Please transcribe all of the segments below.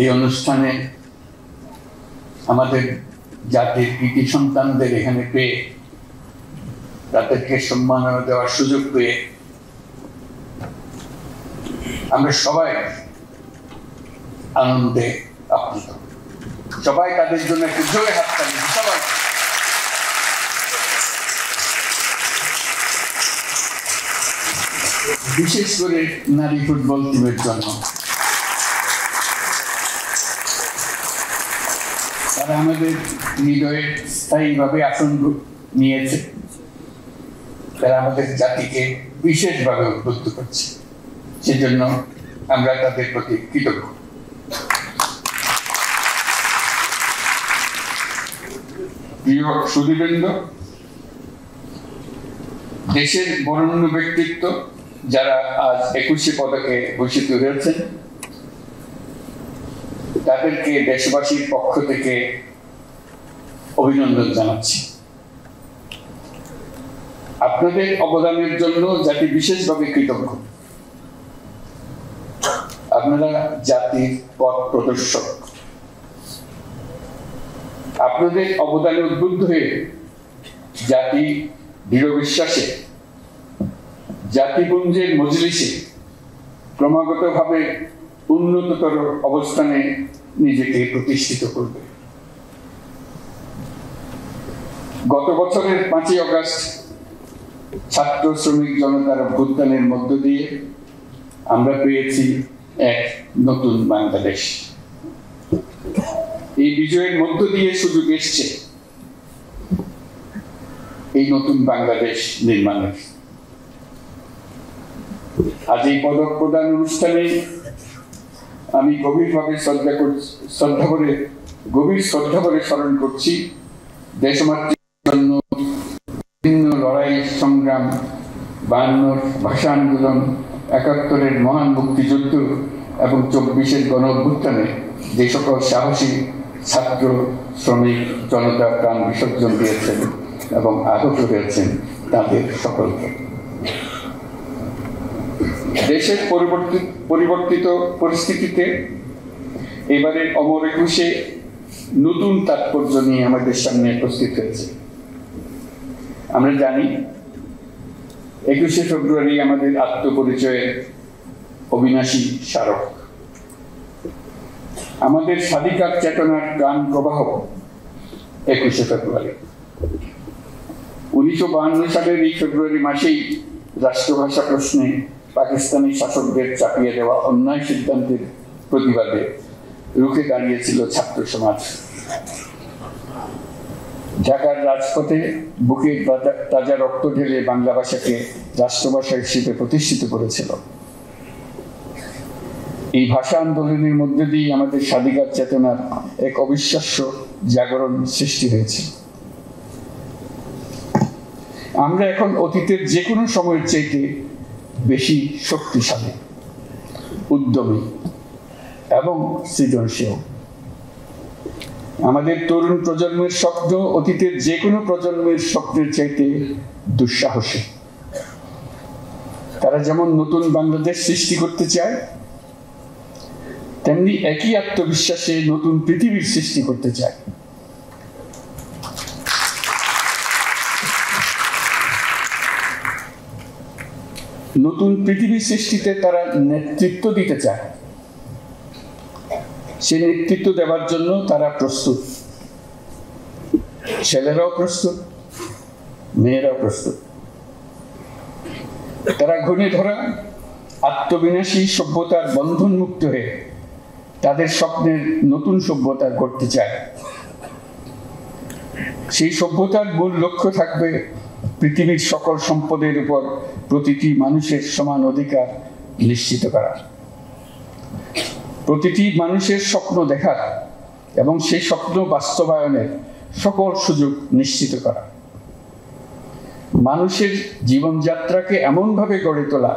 এই অনুষ্ঠানে আমাদের জাতির কৃতি সন্তানদের এখানে পেয়ে তাদেরকে সম্মাননা দেওয়ার সুযোগ পেয়ে আমরা সবাই আনন্দে আপ্লুত। সবাই তাদের জন্য একটু জোরে হাততালি। সবাই বিশেষ করে নারী ফুটবল টিমের জন্য। তারা আমাদের হৃদয়ে স্থায়ীভাবে আসন নিয়েছে। তারা আমাদের জাতিকে বিশেষভাবে উদ্বুদ্ধ করছে, সেজন্য আমরা তাদের প্রতি কৃতজ্ঞ। প্রিয় সুধীবৃন্দ, দেশের বরেণ্য ব্যক্তিত্ব যারা আজ 21 পদকে ভূষিত হয়েছেন, তাদেরকে দেশবাসীর পক্ষ থেকে অভিনন্দন জানাচ্ছি। আপনাদের অবদানের জন্য জাতি বিশেষভাবে কৃতজ্ঞ। আপনারা জাতির পথ প্রদর্শক। আপনাদের অবদানে উদ্বুদ্ধ হয়ে জাতি দৃঢ় বিশ্বাসে জাতিপুঞ্জের মজলিসে ক্রমাগতভাবে উন্নততর অবস্থানে নিজেকে প্রতিষ্ঠিত করবে। গত বছরের 5ই আগস্ট ছাত্র শ্রমিক জনতার অভ্যুত্থানের মধ্য দিয়ে আমরা পেয়েছি এক নতুন বাংলাদেশ। এই বিজয়ের মধ্য দিয়ে সুযোগ এসছে এই নতুন বাংলাদেশ নির্মাণের। আজ এই পদক প্রদান অনুষ্ঠানে আমি গভীর শ্রদ্ধা করে স্মরণ করছি দেশমাতৃর জন্য বিভিন্ন লড়াই সংগ্রাম, 52 ভাষা আন্দোলন, 71-এর মহান মুক্তিযুদ্ধ এবং 24-এর গণ অভ্যুত্থানে যে সকল সাহসী ছাত্র শ্রমিক জনতা প্রাণ বিসর্জন দিয়েছেন এবং আহত হয়েছেন তাদের সকলকে। দেশের পরিবর্তিত পরিস্থিতিতে এবারের অমর একুশে নতুন তাৎপর্য নিয়ে আমাদের সামনে উপস্থিত হয়েছে। আমরা জানি 21শে ফেব্রুয়ারি আমাদের আত্মপরিচয়ের অবিনাশী স্মারক। আমাদের স্বাধিকার চেতনার গান প্রবাহ 21শে ফেব্রুয়ারি। 1952 সালের এই ফেব্রুয়ারি মাসেই রাষ্ট্রভাষা প্রশ্নে পাকিস্তানি শাসকদের চাপিয়ে দেওয়া অন্যায় সিদ্ধান্তের প্রতিবাদে রুখে দাঁড়িয়েছিল ছাত্র সমাজ। ঢাকার রাজপথে বুকে তাজা রক্ত ঢেলে বাংলা ভাষাকে রাষ্ট্রভাষা হিসেবে প্রতিষ্ঠিত করেছিল। এই ভাষা আন্দোলনের মধ্যে দিয়ে আমাদের স্বাধিকার চেতনার এক অবিশ্বাস্য জাগরণ সৃষ্টি হয়েছে। আমরা এখন অতীতের যে কোনো সময়ের চাইতে বেশি শক্তিশালী, উদ্যমী এবং সৃজনশীল। আমাদের তরুণ প্রজন্মের স্বপ্ন অতীতের যে কোনো প্রজন্মের স্বপ্নের চাইতে দুঃসাহসী। তারা যেমন নতুন বাংলাদেশ সৃষ্টি করতে চায়, তেমনি একই আত্মবিশ্বাসে নতুন পৃথিবীর সৃষ্টি করতে চায়। নতুন পৃথিবী সৃষ্টিতে তারা নেতৃত্ব দিতে চায়। সে নেতৃত্ব দেওয়ার জন্য তারা প্রস্তুত। ছেলেরাও প্রস্তুত, মেয়েরাও প্রস্তুত। তারা ঘূর্ণে ধরা আত্মবিনাশী সভ্যতার বন্ধন মুক্ত হয়ে তাদের স্বপ্নের নতুন সভ্যতা গড়তে চায়। সেই সভ্যতার মূল লক্ষ্য থাকবে পৃথিবীর সকল সম্পদের উপর প্রতিটি মানুষের সমান অধিকার নিশ্চিত করা, প্রতিটি মানুষের স্বপ্ন দেখার এবং সেই স্বপ্ন বাস্তবায়নের সকল সুযোগ নিশ্চিত করা, মানুষের জীবনযাত্রাকে এমনভাবে গড়ে তোলা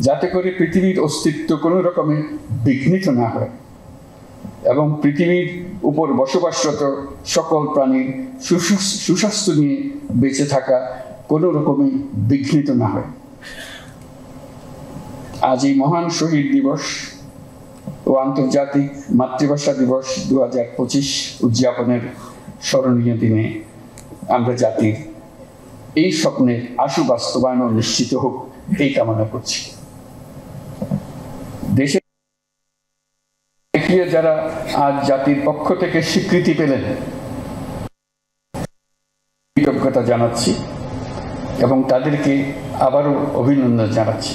যাতে করে পৃথিবীর অস্তিত্ব কোনো রকমে বিঘ্নিত না হয় এবং পৃথিবীর উপর বসবাসরত সকল প্রাণীর সুস্বাস্থ্য নিয়ে বেঁচে থাকা কোনো রকমে বিঘ্নিত না হয়। আজ এই মহান শহীদ দিবস ও আন্তর্জাতিক মাতৃভাষা দিবস 2025 উদযাপনের স্মরণীয় দিনে আমরা জাতির এই স্বপ্নের আশু বাস্তবায়ন নিশ্চিত হোক এই কামনা করছি। দেশে যারা আজ জাতির পক্ষ থেকে স্বীকৃতি পেলেন কৃতজ্ঞতা জানাচ্ছি এবং তাদেরকে আবারও অভিনন্দন জানাচ্ছি।